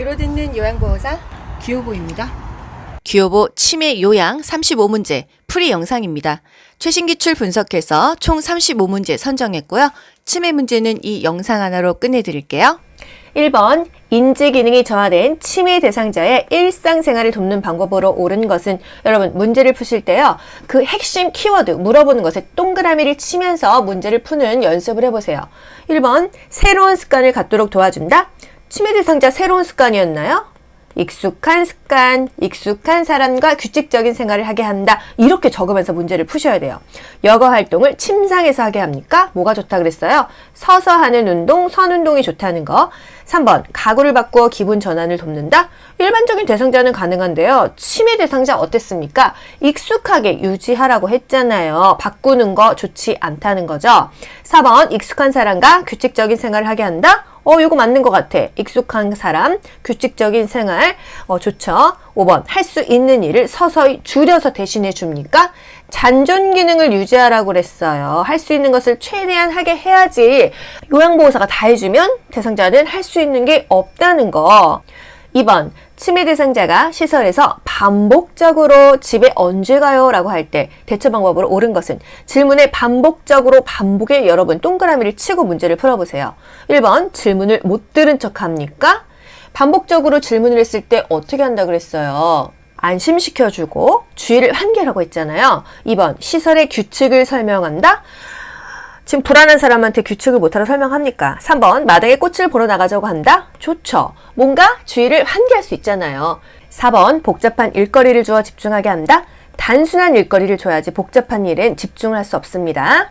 귀로 듣는 요양보호사 귀요보입니다. 귀요보 치매 요양 35문제 풀이 영상입니다. 최신 기출 분석해서 총 35문제 선정했고요. 치매 문제는 이 영상 하나로 끝내드릴게요. 1번 인지 기능이 저하된 치매 대상자의 일상생활을 돕는 방법으로 옳은 것은, 여러분 문제를 푸실 때요, 그 핵심 키워드 물어보는 것에 동그라미를 치면서 문제를 푸는 연습을 해보세요. 1번 새로운 습관을 갖도록 도와준다. 치매 대상자 새로운 습관이었나요? 익숙한 습관, 익숙한 사람과 규칙적인 생활을 하게 한다. 이렇게 적으면서 문제를 푸셔야 돼요. 여가 활동을 침상에서 하게 합니까? 뭐가 좋다 그랬어요? 서서 하는 운동, 선 운동이 좋다는 거. 3번 가구를 바꾸어 기분 전환을 돕는다. 일반적인 대상자는 가능한데요. 치매 대상자 어땠습니까? 익숙하게 유지하라고 했잖아요. 바꾸는 거 좋지 않다는 거죠. 4번 익숙한 사람과 규칙적인 생활을 하게 한다. 이거 맞는 것 같아. 익숙한 사람, 규칙적인 생활, 좋죠. 5번, 할 수 있는 일을 서서히 줄여서 대신해 줍니까? 잔존 기능을 유지하라고 그랬어요. 할 수 있는 것을 최대한 하게 해야지. 요양보호사가 다 해주면 대상자는 할 수 있는 게 없다는 거. 2번, 치매 대상자가 시설에서 반복적으로 집에 언제 가요? 라고 할 때 대처 방법으로 옳은 것은, 질문에 반복적으로 반복에 여러 번 동그라미를 치고 문제를 풀어보세요. 1번, 질문을 못 들은 척 합니까? 반복적으로 질문을 했을 때 어떻게 한다 그랬어요? 안심시켜주고 주의를 환기하라고 했잖아요. 2번, 시설의 규칙을 설명한다. 지금 불안한 사람한테 규칙을 못하라 설명합니까? 3번, 마당에 꽃을 보러 나가자고 한다? 좋죠. 뭔가 주의를 환기할 수 있잖아요. 4번, 복잡한 일거리를 주어 집중하게 한다? 단순한 일거리를 줘야지 복잡한 일엔 집중을 할 수 없습니다.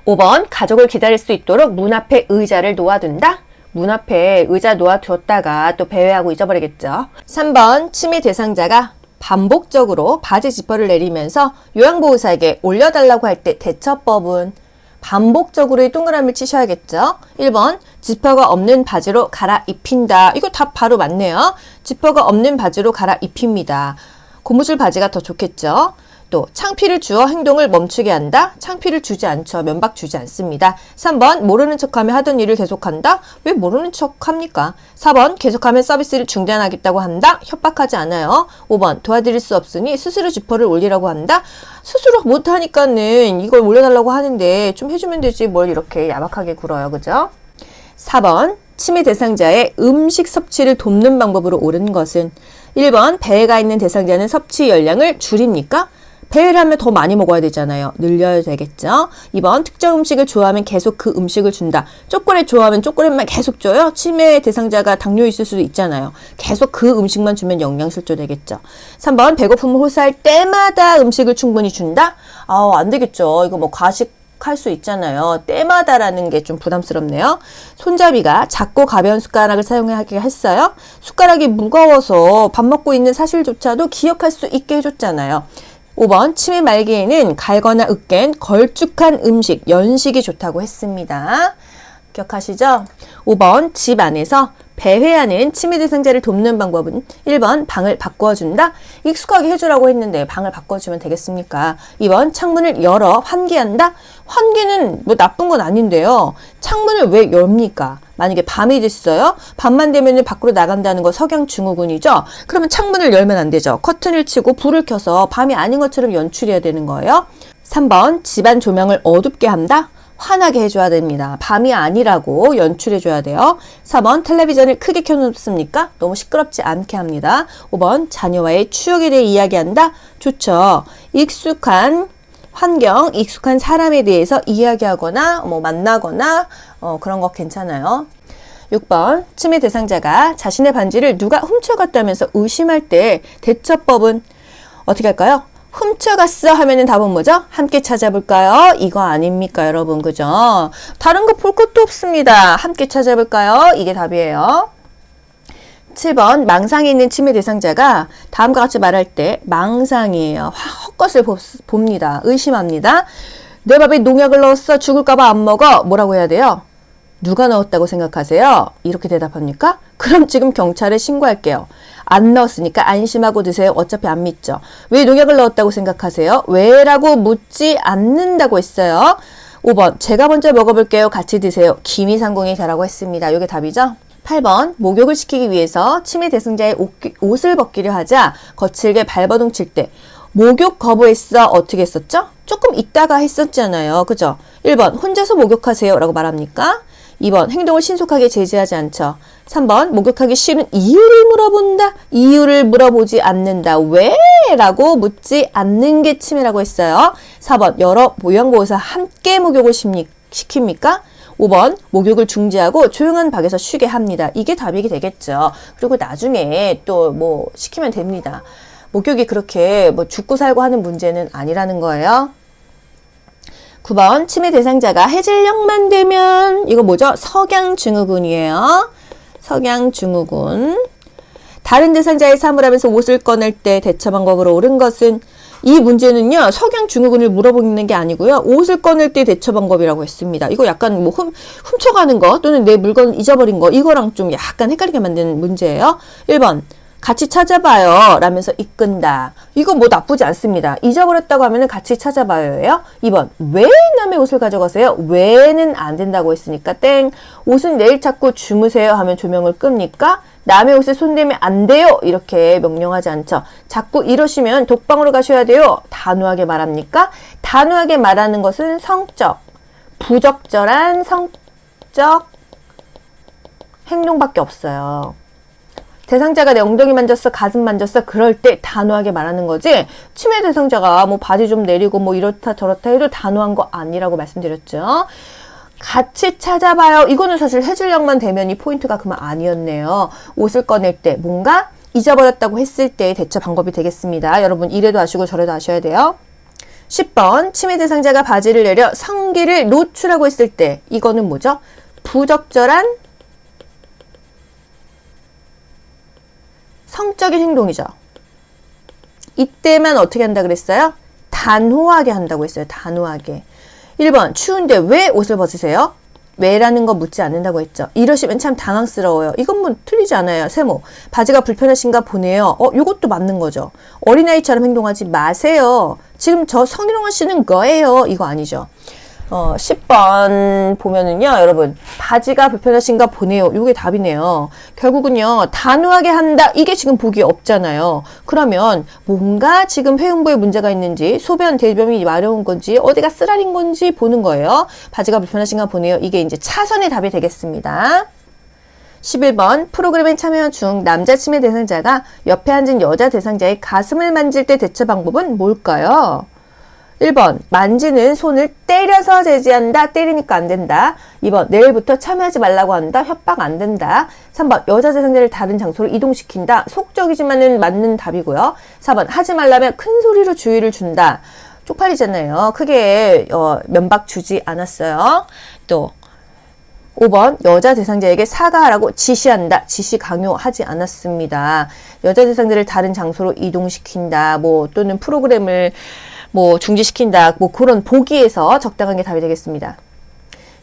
5번, 가족을 기다릴 수 있도록 문 앞에 의자를 놓아둔다? 문 앞에 의자 놓아두었다가 또 배회하고 잊어버리겠죠. 3번, 치매 대상자가 반복적으로 바지 지퍼를 내리면서 요양보호사에게 올려달라고 할 때 대처법은, 반복적으로의 동그라미를 치셔야겠죠. 1번, 지퍼가 없는 바지로 갈아입힌다. 이거 답 바로 맞네요. 지퍼가 없는 바지로 갈아입힙니다. 고무줄 바지가 더 좋겠죠. 또 창피를 주어 행동을 멈추게 한다. 창피를 주지 않죠. 면박 주지 않습니다. 3번, 모르는 척하며 하던 일을 계속한다. 왜 모르는 척합니까? 4번, 계속하면 서비스를 중단하겠다고 한다. 협박하지 않아요. 5번, 도와드릴 수 없으니 스스로 지퍼를 올리라고 한다. 스스로 못하니까는 이걸 올려달라고 하는데 좀 해주면 되지 뭘 이렇게 야박하게 굴어요. 그죠? 4번, 치매 대상자의 음식 섭취를 돕는 방법으로 옳은 것은, 1번, 배가 있는 대상자는 섭취 열량을 줄입니까? 배회를 하면 더 많이 먹어야 되잖아요. 늘려야 되겠죠. 2번, 특정 음식을 좋아하면 계속 그 음식을 준다. 초콜릿 좋아하면 초콜릿만 계속 줘요. 치매 대상자가 당뇨 있을 수도 있잖아요. 계속 그 음식만 주면 영양실조 되겠죠. 3번, 배고픔을 호소할 때마다 음식을 충분히 준다. 안 되겠죠. 이거 뭐 과식할 수 있잖아요. 때마다라는 게 좀 부담스럽네요. 손잡이가 작고 가벼운 숟가락을 사용하게 했어요. 숟가락이 무거워서 밥 먹고 있는 사실조차도 기억할 수 있게 해줬잖아요. 5번, 치매 말기에는 갈거나 으깬 걸쭉한 음식, 연식이 좋다고 했습니다. 기억하시죠? 5번, 집 안에서 배회하는 치매 대상자를 돕는 방법은, 1번, 방을 바꿔준다. 익숙하게 해주라고 했는데 방을 바꿔주면 되겠습니까? 2번, 창문을 열어 환기한다. 환기는 뭐 나쁜 건 아닌데요. 창문을 왜 엽니까? 만약에 밤이 됐어요? 밤만 되면 밖으로 나간다는 거 석양 증후군이죠? 그러면 창문을 열면 안 되죠. 커튼을 치고 불을 켜서 밤이 아닌 것처럼 연출해야 되는 거예요. 3번, 집안 조명을 어둡게 한다. 환하게 해줘야 됩니다. 밤이 아니라고 연출해줘야 돼요. 4번, 텔레비전을 크게 켜놓습니까? 너무 시끄럽지 않게 합니다. 5번, 자녀와의 추억에 대해 이야기한다. 좋죠. 익숙한 환경, 익숙한 사람에 대해서 이야기하거나 만나거나 그런 거 괜찮아요. 6번, 치매 대상자가 자신의 반지를 누가 훔쳐갔다면서 의심할 때 대처법은 어떻게 할까요? 훔쳐갔어 하면은 답은 뭐죠? 함께 찾아볼까요? 이거 아닙니까, 여러분? 그죠? 다른 거 볼 것도 없습니다. 함께 찾아볼까요? 이게 답이에요. 7번, 망상이 있는 치매 대상자가 다음과 같이 말할 때 망상이에요. 헛것을 봅니다. 의심합니다. 내 밥에 농약을 넣었어. 죽을까봐 안 먹어. 뭐라고 해야 돼요? 누가 넣었다고 생각하세요? 이렇게 대답합니까? 그럼 지금 경찰에 신고할게요. 안 넣었으니까 안심하고 드세요. 어차피 안 믿죠. 왜 농약을 넣었다고 생각하세요? 왜라고 묻지 않는다고 했어요. 5번, 제가 먼저 먹어볼게요. 같이 드세요. 김이상궁이 잘하고 했습니다. 이게 답이죠? 8번 목욕을 시키기 위해서 치매 대상자의 옷을 벗기려 하자 거칠게 발버둥 칠 때 목욕 거부했어. 어떻게 했었죠? 조금 있다가 했었잖아요. 그죠? 1번 혼자서 목욕하세요 라고 말합니까? 2번 행동을 신속하게 제지하지 않죠. 3번 목욕하기 싫은 이유를 물어본다. 이유를 물어보지 않는다. 왜? 라고 묻지 않는 게 치매라고 했어요. 4번 여러 요양보호사 함께 목욕을 시킵니까? 5번 목욕을 중지하고 조용한 방에서 쉬게 합니다. 이게 답이 되겠죠. 그리고 나중에 또 뭐 시키면 됩니다. 목욕이 그렇게 뭐 죽고 살고 하는 문제는 아니라는 거예요. 9번 치매 대상자가 해질녘만 되면 이거 뭐죠? 석양증후군이에요. 석양증후군. 다른 대상자의 사물함에서 옷을 꺼낼 때 대처 방법으로 옳은 것은 이 문제는요. 석양증후군을 물어보는 게 아니고요. 옷을 꺼낼 때 대처 방법이라고 했습니다. 이거 약간 뭐 훔쳐가는 거 또는 내 물건 잊어버린 거 이거랑 좀 약간 헷갈리게 만드는 문제예요. 1번 같이 찾아봐요 라면서 이끈다. 이거 뭐 나쁘지 않습니다. 잊어버렸다고 하면은 같이 찾아봐요예요. 2번 왜 남의 옷을 가져가세요? 왜는 안 된다고 했으니까 땡. 옷은 내일 찾고 주무세요 하면 조명을 끕니까? 남의 옷에 손대면 안 돼요 이렇게 명령하지 않죠. 자꾸 이러시면 독방으로 가셔야 돼요. 단호하게 말합니까? 단호하게 말하는 것은 성적, 부적절한 성적 행동밖에 없어요. 대상자가 내 엉덩이 만졌어, 가슴 만졌어, 그럴 때 단호하게 말하는 거지, 치매 대상자가 뭐 바지 좀 내리고 뭐 이렇다 저렇다 해도 단호한 거 아니라고 말씀드렸죠. 같이 찾아봐요. 이거는 사실 해질녘만 되면 이 포인트가 그만 아니었네요. 옷을 꺼낼 때 뭔가 잊어버렸다고 했을 때 대처 방법이 되겠습니다. 여러분 이래도 아시고 저래도 아셔야 돼요. 10번 치매 대상자가 바지를 내려 성기를 노출하고 했을 때 이거는 뭐죠? 부적절한 성적인 행동이죠. 이때만 어떻게 한다 그랬어요? 단호하게 한다고 했어요. 단호하게. 1번 추운데 왜 옷을 벗으세요? 왜라는 거 묻지 않는다고 했죠. 이러시면 참 당황스러워요. 이건 뭐 틀리지 않아요. 세모 바지가 불편하신가 보네요. 요것도 맞는 거죠. 어린아이처럼 행동하지 마세요. 지금 저 성희롱하시는 거예요. 이거 아니죠. 10번 보면은요, 여러분, 바지가 불편하신가 보네요. 이게 답이네요. 결국은요, 단호하게 한다. 이게 지금 보기에 없잖아요. 그러면 뭔가 지금 회음부에 문제가 있는지, 소변, 대변이 마려운 건지, 어디가 쓰라린 건지 보는 거예요. 바지가 불편하신가 보네요. 이게 이제 차선의 답이 되겠습니다. 11번 프로그램에 참여 중 남자 치매 대상자가 옆에 앉은 여자 대상자의 가슴을 만질 때 대처 방법은 뭘까요? 1번 만지는 손을 때려서 제지한다. 때리니까 안 된다. 2번 내일부터 참여하지 말라고 한다. 협박 안 된다. 3번 여자 대상자를 다른 장소로 이동시킨다. 속적이지만은 맞는 답이고요. 4번 하지 말라면 큰 소리로 주의를 준다. 쪽팔리잖아요. 크게 면박 주지 않았어요. 또 5번 여자 대상자에게 사과하라고 지시한다. 지시 강요하지 않았습니다. 여자 대상자를 다른 장소로 이동시킨다. 뭐 또는 프로그램을 뭐 중지시킨다. 뭐 그런 보기에서 적당한 게 답이 되겠습니다.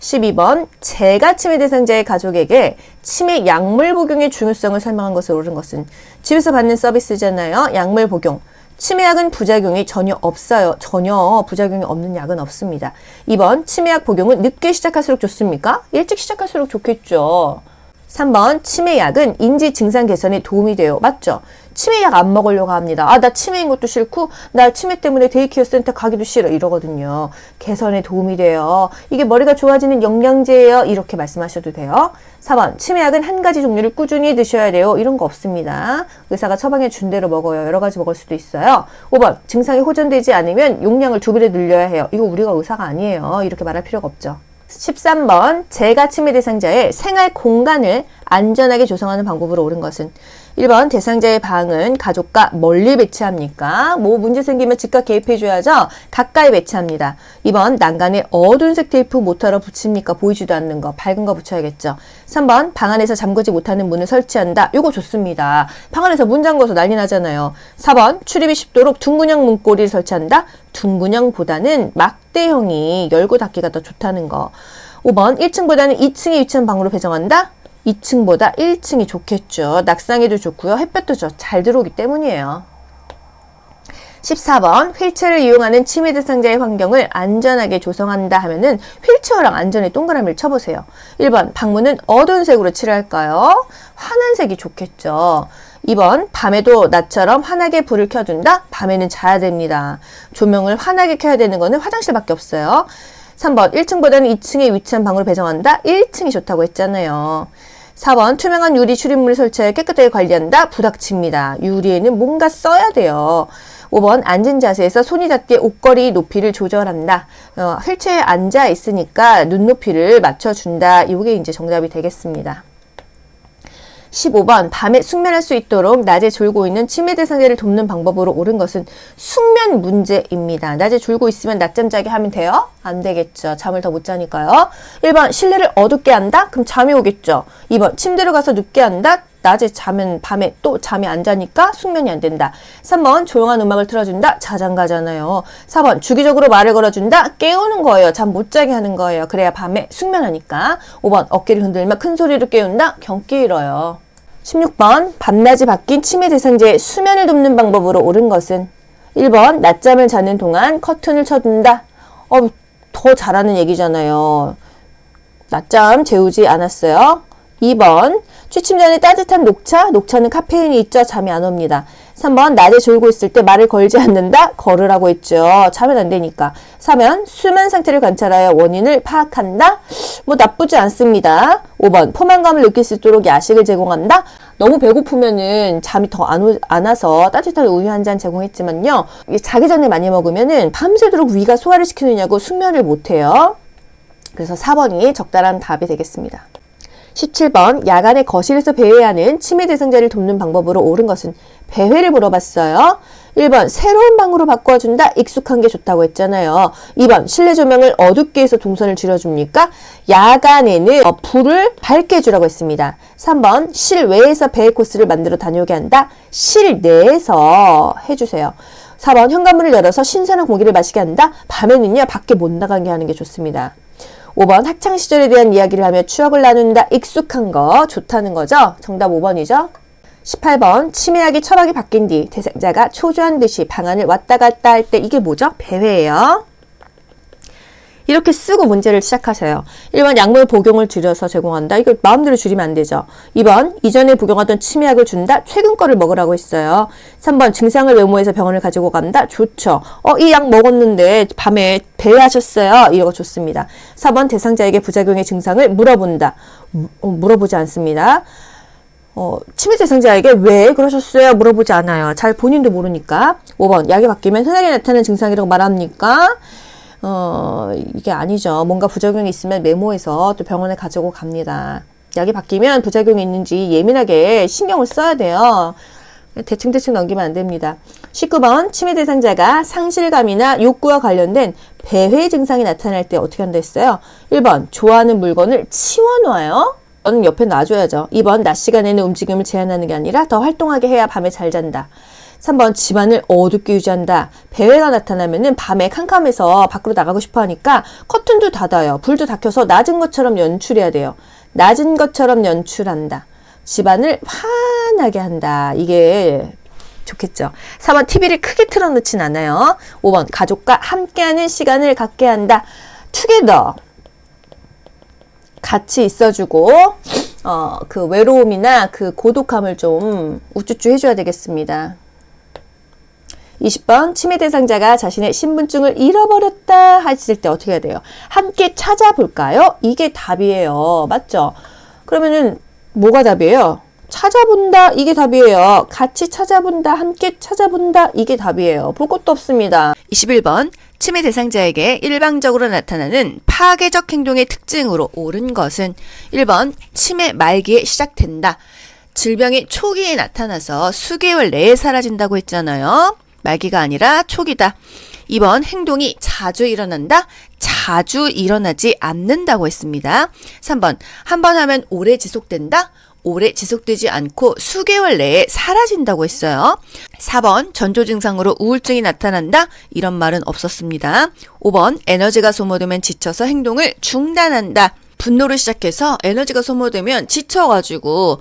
12번 제가 치매 대상자의 가족에게 치매 약물 복용의 중요성을 설명한 것을 옳은 것은 집에서 받는 서비스잖아요. 약물 복용. 치매약은 부작용이 전혀 없어요. 전혀 부작용이 없는 약은 없습니다. 2번 치매약 복용은 늦게 시작할수록 좋습니까? 일찍 시작할수록 좋겠죠. 3번 치매약은 인지 증상 개선에 도움이 돼요. 맞죠? 치매약 안 먹으려고 합니다. 나 치매인 것도 싫고 나 치매 때문에 데이케어 센터 가기도 싫어 이러거든요. 개선에 도움이 돼요. 이게 머리가 좋아지는 영양제예요. 이렇게 말씀하셔도 돼요. 4번 치매약은 한 가지 종류를 꾸준히 드셔야 돼요. 이런 거 없습니다. 의사가 처방해 준 대로 먹어요. 여러 가지 먹을 수도 있어요. 5번 증상이 호전되지 않으면 용량을 2배로 늘려야 해요. 이거 우리가 의사가 아니에요. 이렇게 말할 필요가 없죠. 13번 제가 치매 대상자의 생활 공간을 안전하게 조성하는 방법으로 옳은 것은 1번 대상자의 방은 가족과 멀리 배치합니까? 뭐 문제 생기면 즉각 개입해줘야죠. 가까이 배치합니다. 2번 난간에 어두운색 테이프 모터로 붙입니까? 보이지도 않는 거 밝은 거 붙여야겠죠. 3번 방 안에서 잠그지 못하는 문을 설치한다. 요거 좋습니다. 방 안에서 문 잠궈서 난리 나잖아요. 4번 출입이 쉽도록 둥근형 문고리를 설치한다. 둥근형보다는 막대형이 열고 닫기가 더 좋다는 거. 5번 1층보다는 2층에 위치한 방으로 배정한다. 2층보다 1층이 좋겠죠. 낙상에도 좋고요. 햇볕도 잘 들어오기 때문이에요. 14번 휠체어를 이용하는 치매 대상자의 환경을 안전하게 조성한다 하면은 휠체어랑 안전에 동그라미를 쳐보세요. 1번 방문은 어두운 색으로 칠할까요? 환한 색이 좋겠죠. 2번 밤에도 낮처럼 환하게 불을 켜둔다? 밤에는 자야 됩니다. 조명을 환하게 켜야 되는 거는 화장실밖에 없어요. 3번 1층보다는 2층에 위치한 방으로 배정한다? 1층이 좋다고 했잖아요. 4번 투명한 유리 출입문을 설치해 깨끗하게 관리한다? 부닥칩니다. 유리에는 뭔가 써야 돼요. 5번 앉은 자세에서 손이 닿게 옷걸이 높이를 조절한다. 휠체어에 앉아 있으니까 눈높이를 맞춰준다. 이게 이제 정답이 되겠습니다. 15번 밤에 숙면할 수 있도록 낮에 졸고 있는 치매 대상자를 돕는 방법으로 옳은 것은 숙면 문제입니다. 낮에 졸고 있으면 낮잠 자게 하면 돼요? 안 되겠죠. 잠을 더 못 자니까요. 1번 실내를 어둡게 한다? 그럼 잠이 오겠죠. 2번 침대로 가서 눕게 한다? 낮에 자면 밤에 또 잠이 안 자니까 숙면이 안 된다. 3번 조용한 음악을 틀어준다? 자장가잖아요. 4번 주기적으로 말을 걸어준다? 깨우는 거예요. 잠 못 자게 하는 거예요. 그래야 밤에 숙면하니까. 5번 어깨를 흔들며 큰 소리로 깨운다? 경기 잃어요. 16번 밤낮이 바뀐 치매 대상자의 수면을 돕는 방법으로 옳은 것은 1번 낮잠을 자는 동안 커튼을 쳐둔다. 더 잘하는 얘기잖아요. 낮잠 재우지 않았어요. 2번 취침 전에 따뜻한 녹차, 녹차는 카페인이 있죠. 잠이 안 옵니다. 3번 낮에 졸고 있을 때 말을 걸지 않는다. 걸으라고 했죠. 자면 안 되니까. 4번 수면 상태를 관찰하여 원인을 파악한다. 나쁘지 않습니다. 5번 포만감을 느낄 수 있도록 야식을 제공한다. 너무 배고프면은 잠이 더 안 와서 따뜻한 우유 한 잔 제공했지만요. 자기 전에 많이 먹으면은 밤새도록 위가 소화를 시키느냐고 숙면을 못 해요. 그래서 4번이 적절한 답이 되겠습니다. 17번 야간에 거실에서 배회하는 치매 대상자를 돕는 방법으로 옳은 것은 배회를 물어봤어요. 1번 새로운 방으로 바꿔준다. 익숙한 게 좋다고 했잖아요. 2번 실내 조명을 어둡게 해서 동선을 줄여줍니까? 야간에는 불을 밝게 해주라고 했습니다. 3번 실외에서 배회 코스를 만들어 다녀오게 한다. 실내에서 해주세요. 4번 현관문을 열어서 신선한 공기를 마시게 한다. 밤에는요 밖에 못 나가게 하는 게 좋습니다. 5번 학창시절에 대한 이야기를 하며 추억을 나눈다. 익숙한 거 좋다는 거죠. 정답 5번이죠. 18번 치매약이 처방이 바뀐 뒤 대상자가 초조한 듯이 방안을 왔다 갔다 할 때 이게 뭐죠? 배회예요. 이렇게 쓰고 문제를 시작하세요. 1번 약물 복용을 줄여서 제공한다. 이거 마음대로 줄이면 안 되죠. 2번 이전에 복용하던 치매약을 준다. 최근 거를 먹으라고 했어요. 3번 증상을 메모해서 병원을 가지고 간다. 좋죠. 이 약 먹었는데 밤에 배회하셨어요. 이거 좋습니다. 4번 대상자에게 부작용의 증상을 물어본다. 물어보지 않습니다. 치매 대상자에게 왜 그러셨어요? 물어보지 않아요. 잘 본인도 모르니까. 5번 약이 바뀌면 흔하게 나타나는 증상이라고 말합니까? 이게 아니죠. 뭔가 부작용이 있으면 메모해서 또 병원에 가지고 갑니다. 약이 바뀌면 부작용이 있는지 예민하게 신경을 써야 돼요. 대충 넘기면 안 됩니다. 19번 치매 대상자가 상실감이나 욕구와 관련된 배회 증상이 나타날 때 어떻게 한다 했어요? 1번 좋아하는 물건을 치워놔요. 저는 옆에 놔줘야죠. 2번 낮 시간에는 움직임을 제한하는 게 아니라 더 활동하게 해야 밤에 잘 잔다. 3번 집안을 어둡게 유지한다. 배회가 나타나면은 밤에 캄캄해서 밖으로 나가고 싶어 하니까 커튼도 닫아요. 불도 다 켜서 낮은 것처럼 연출해야 돼요. 낮은 것처럼 연출한다. 집안을 환하게 한다. 이게 좋겠죠. 4번 TV를 크게 틀어놓진 않아요. 5번 가족과 함께하는 시간을 갖게 한다. 투게더. 같이 있어주고 그 외로움이나 그 고독함을 좀 우쭈쭈 해줘야 되겠습니다. 20번 치매 대상자가 자신의 신분증을 잃어버렸다 하실 때 어떻게 해야 돼요? 함께 찾아볼까요? 이게 답이에요. 맞죠? 그러면은 뭐가 답이에요? 찾아본다 이게 답이에요. 같이 찾아본다 함께 찾아본다 이게 답이에요. 볼 것도 없습니다. 21번 치매 대상자에게 일방적으로 나타나는 파괴적 행동의 특징으로 옳은 것은 1번 치매 말기에 시작된다. 질병이 초기에 나타나서 수개월 내에 사라진다고 했잖아요. 말기가 아니라 초기다. 2번 행동이 자주 일어난다. 자주 일어나지 않는다고 했습니다. 3번 한 번 하면 오래 지속된다. 오래 지속되지 않고 수개월 내에 사라진다고 했어요. 4번 전조 증상으로 우울증이 나타난다. 이런 말은 없었습니다. 5번 에너지가 소모되면 지쳐서 행동을 중단한다. 분노를 시작해서 에너지가 소모되면 지쳐가지고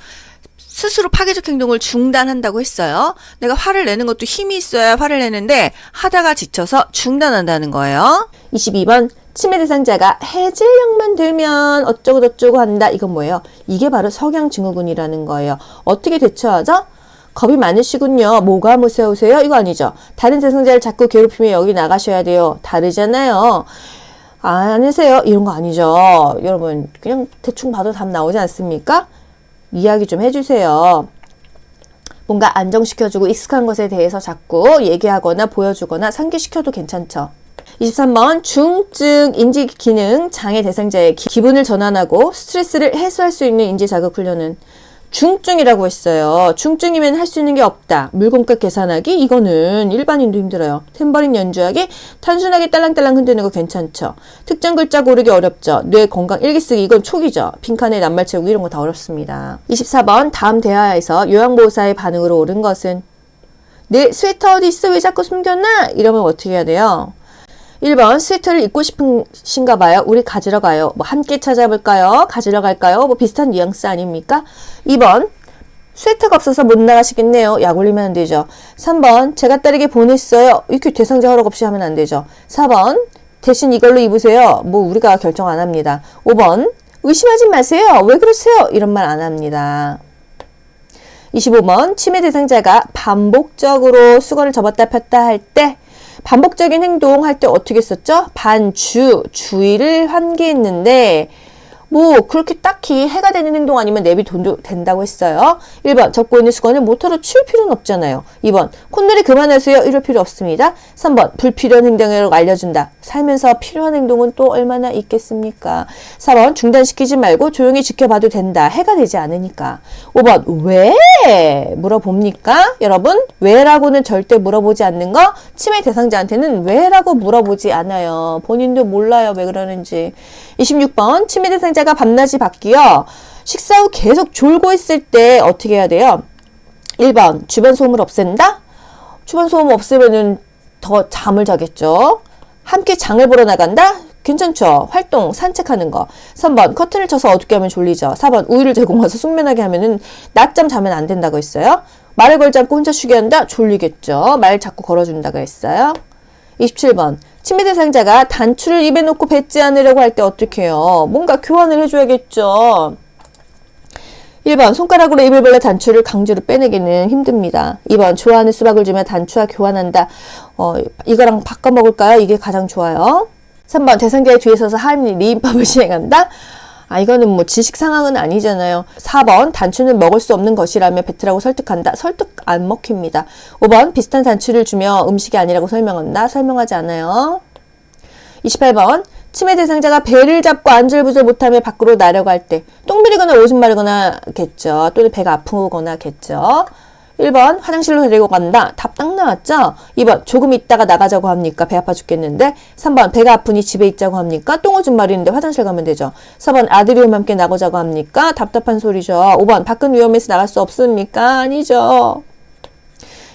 스스로 파괴적 행동을 중단한다고 했어요. 내가 화를 내는 것도 힘이 있어야 화를 내는데 하다가 지쳐서 중단한다는 거예요. 22번 치매 대상자가 해질녘만 되면 어쩌고저쩌고 한다. 이건 뭐예요? 이게 바로 석양증후군이라는 거예요. 어떻게 대처하죠? 겁이 많으시군요. 뭐가 무서우세요? 이거 아니죠. 다른 대상자를 자꾸 괴롭히면 여기 나가셔야 돼요. 다르잖아요. 아니세요? 이런 거 아니죠. 여러분 그냥 대충 봐도 답 나오지 않습니까? 이야기 좀 해주세요. 뭔가 안정시켜주고 익숙한 것에 대해서 자꾸 얘기하거나 보여주거나 상기시켜도 괜찮죠. 23번 중증 인지기능 장애 대상자의 기분을 전환하고 스트레스를 해소할 수 있는 인지자극 훈련은 중증이라고 했어요. 중증이면 할 수 있는 게 없다. 물건값 계산하기 이거는 일반인도 힘들어요. 탬버린 연주하기 단순하게 딸랑딸랑 흔드는 거 괜찮죠. 특정 글자 고르기 어렵죠. 뇌 건강 일기 쓰기 이건 촉이죠. 빈칸에 낱말 채우기 이런 거 다 어렵습니다. 24번 다음 대화에서 요양보호사의 반응으로 옳은 것은 내 스웨터 어디 있어? 왜 자꾸 숨겼나? 이러면 어떻게 해야 돼요? 1번 스웨터를 입고 싶으신가 봐요. 우리 가지러 가요. 뭐 함께 찾아볼까요? 가지러 갈까요? 뭐 비슷한 뉘앙스 아닙니까? 2번 스웨터가 없어서 못 나가시겠네요. 약 올리면 안 되죠. 3번 제가 딸에게 보냈어요. 이렇게 대상자 허락 없이 하면 안 되죠. 4번 대신 이걸로 입으세요. 뭐 우리가 결정 안 합니다. 5번 의심하지 마세요. 왜 그러세요? 이런 말 안 합니다. 25번 치매 대상자가 반복적으로 수건을 접었다 폈다 할 때 반복적인 행동할 때 어떻게 했었죠? 주의를 환기했는데 뭐 그렇게 딱히 해가 되는 행동 아니면 내비둬도 된다고 했어요. 1번 접고 있는 수건을 모터로 치울 필요는 없잖아요. 2번 콧놀이 그만하세요. 이럴 필요 없습니다. 3번 불필요한 행동이라고 알려준다. 살면서 필요한 행동은 또 얼마나 있겠습니까? 4번 중단시키지 말고 조용히 지켜봐도 된다. 해가 되지 않으니까. 5번 왜? 물어봅니까? 여러분 왜라고는 절대 물어보지 않는 거 치매 대상자한테는 왜라고 물어보지 않아요. 본인도 몰라요. 왜 그러는지. 26번 치매 대상자가 밤낮이 바뀌어 식사 후 계속 졸고 있을 때 어떻게 해야 돼요? 1번 주변 소음을 없앤다? 주변 소음 없애면은 더 잠을 자겠죠. 함께 장을 보러 나간다? 괜찮죠. 활동 산책하는 거. 3번 커튼을 쳐서 어둡게 하면 졸리죠. 4번 우유를 제공해서 숙면하게 하면은 낮잠 자면 안 된다고 했어요. 말을 걸지 않고 혼자 쉬게 한다? 졸리겠죠. 말 자꾸 걸어준다고 했어요. 27번 치매 대상자가 단추를 입에 놓고 뱉지 않으려고 할 때 어떻게 해요? 뭔가 교환을 해줘야겠죠. 1번 손가락으로 입을 벌려 단추를 강제로 빼내기는 힘듭니다. 2번 좋아하는 수박을 주면 단추와 교환한다. 이거랑 바꿔 먹을까요? 이게 가장 좋아요. 3번 대상자의 뒤에 서서 하임리 리임법을 시행한다. 이거는 뭐 지식 상황은 아니잖아요. 4번 단추는 먹을 수 없는 것이라며 뱉으라고 설득한다. 설득 안 먹힙니다. 5번 비슷한 단추를 주며 음식이 아니라고 설명한다. 설명하지 않아요. 28번 치매 대상자가 배를 잡고 안절부절 못하며 밖으로 나려갈 때 똥 부리거나 오줌 마르거나 겠죠. 또는 배가 아프거나 겠죠. 1번 화장실로 데리고 간다. 답 딱 나왔죠? 2번 조금 있다가 나가자고 합니까? 배 아파 죽겠는데. 3번 배가 아프니 집에 있자고 합니까? 똥 오줌 마리는데 화장실 가면 되죠. 4번 아들이 오면 함께 나가자고 합니까? 답답한 소리죠. 5번 밖은 위험해서 나갈 수 없습니까? 아니죠.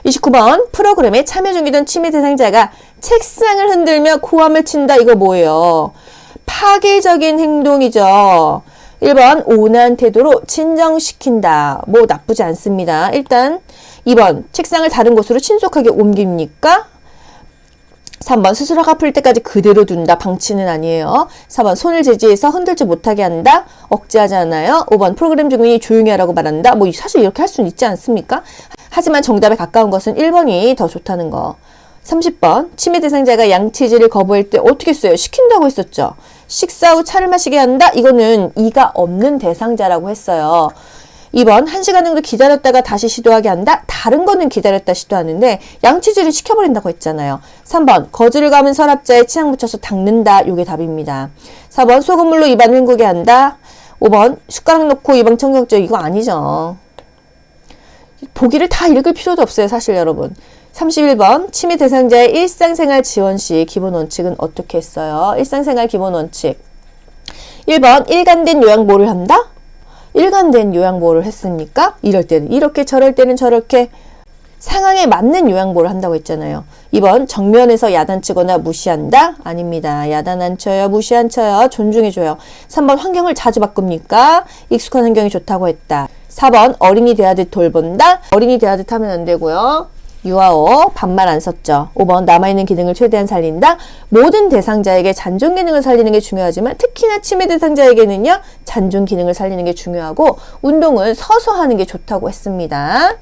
29번 프로그램에 참여 중이던 치매 대상자가 책상을 흔들며 고함을 친다. 이거 뭐예요? 파괴적인 행동이죠. 1번 온화한 태도로 진정시킨다. 뭐 나쁘지 않습니다. 일단 2번 책상을 다른 곳으로 신속하게 옮깁니까? 3번 스스로가 풀 때까지 그대로 둔다. 방치는 아니에요. 4번 손을 제지해서 흔들지 못하게 한다. 억제하지 않아요. 5번 프로그램 중이 조용히 하라고 말한다. 뭐 사실 이렇게 할 수는 있지 않습니까? 하지만 정답에 가까운 것은 1번이 더 좋다는 거. 30번 치매 대상자가 양치질을 거부할 때 어떻게 써요? 시킨다고 했었죠. 식사 후 차를 마시게 한다. 이거는 이가 없는 대상자라고 했어요. 2번 1시간 정도 기다렸다가 다시 시도하게 한다. 다른 거는 기다렸다 시도하는데 양치질을 시켜버린다고 했잖아요. 3번 거즈를 감은 서랍자에 치약 묻혀서 닦는다. 이게 답입니다. 4번 소금물로 입안 헹구게 한다. 5번 숟가락 넣고 입안 청경증. 이거 아니죠. 보기를 다 읽을 필요도 없어요. 사실 여러분. 31번 치매 대상자의 일상생활 지원 시 기본 원칙은 어떻게 했어요? 일상생활 기본 원칙. 1번 일관된 요양보호를 한다? 일관된 요양보호를 했습니까? 이럴 때는 이렇게 저럴 때는 저렇게 상황에 맞는 요양보호를 한다고 했잖아요. 2번 정면에서 야단치거나 무시한다? 아닙니다. 야단 안 쳐요. 무시 안 쳐요. 존중해줘요. 3번 환경을 자주 바꿉니까? 익숙한 환경이 좋다고 했다. 4번 어린이 대하듯 돌본다. 어린이 대하듯 하면 안 되고요. 유아어 반말 안 썼죠. 5번 남아있는 기능을 최대한 살린다. 모든 대상자에게 잔존 기능을 살리는 게 중요하지만 특히나 치매 대상자에게는요. 잔존 기능을 살리는 게 중요하고 운동은 서서 하는 게 좋다고 했습니다.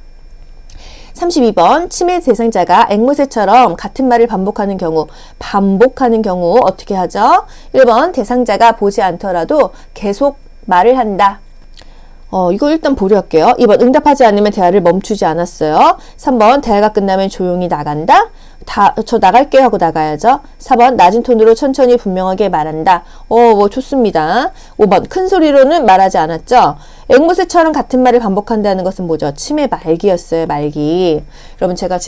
32번 치매 대상자가 앵무새처럼 같은 말을 반복하는 경우 어떻게 하죠? 1번 대상자가 보지 않더라도 계속 말을 한다. 이거 일단 보류할게요. 2번 응답하지 않으면 대화를 멈추지 않았어요. 3번 대화가 끝나면 조용히 나간다. 저 나갈게요 하고 나가야죠. 4번 낮은 톤으로 천천히 분명하게 말한다. 좋습니다. 5번 큰 소리로는 말하지 않았죠. 앵무새처럼 같은 말을 반복한다는 것은 뭐죠? 치매 말기였어요. 말기. 여러분 제가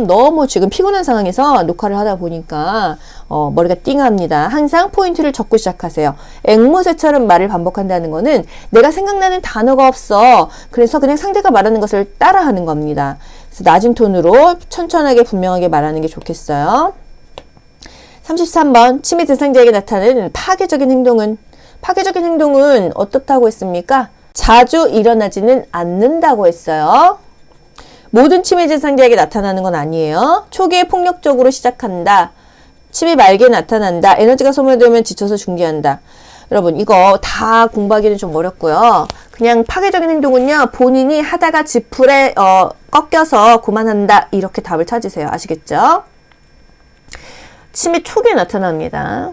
너무 피곤한 상황에서 녹화를 하다 보니까 머리가 띵합니다. 항상 포인트를 적고 시작하세요. 앵무새처럼 말을 반복한다는 거는 내가 생각나는 단어가 없어. 그래서 그냥 상대가 말하는 것을 따라하는 겁니다. 그래서 낮은 톤으로 천천하게 분명하게 말하는 게 좋겠어요. 33번 치매 대상자에게 나타나는 파괴적인 행동은 어떻다고 했습니까? 자주 일어나지는 않는다고 했어요. 모든 치매 대상자에게 나타나는 건 아니에요. 초기에 폭력적으로 시작한다. 치매 말기에 나타난다. 에너지가 소모되면 지쳐서 중지한다. 여러분 이거 다 공부하기는 좀 어렵고요. 그냥 파괴적인 행동은요. 본인이 하다가 지풀에 꺾여서 그만한다. 이렇게 답을 찾으세요. 아시겠죠? 치매 초기에 나타납니다.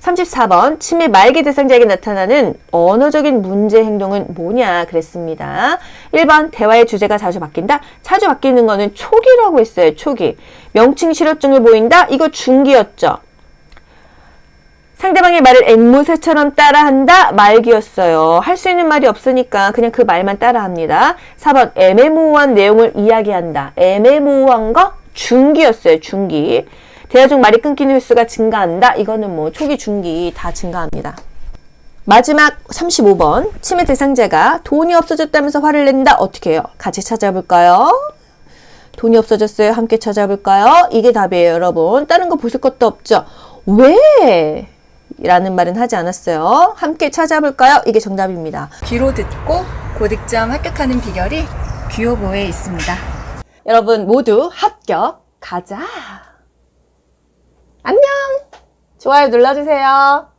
34번 치매 말기 대상자에게 나타나는 언어적인 문제 행동은 뭐냐 그랬습니다. 1번 대화의 주제가 자주 바뀐다. 자주 바뀌는 거는 초기라고 했어요. 초기. 명칭 실어증을 보인다. 이거 중기였죠. 상대방의 말을 앵무새처럼 따라한다. 말기였어요. 할 수 있는 말이 없으니까 그냥 그 말만 따라합니다. 4번 애매모호한 내용을 이야기한다. 애매모호한 거 중기였어요. 중기. 대화 중 말이 끊기는 횟수가 증가한다. 이거는 초기, 중기 다 증가합니다. 마지막 35번 치매 대상자가 돈이 없어졌다면서 화를 낸다. 어떻게 해요? 같이 찾아볼까요? 돈이 없어졌어요. 함께 찾아볼까요? 이게 답이에요, 여러분. 다른 거 보실 것도 없죠? 왜? 라는 말은 하지 않았어요. 함께 찾아볼까요? 이게 정답입니다. 귀로 듣고 고득점 합격하는 비결이 귀요보에 있습니다. 여러분 모두 합격 가자. 안녕. 좋아요 눌러주세요.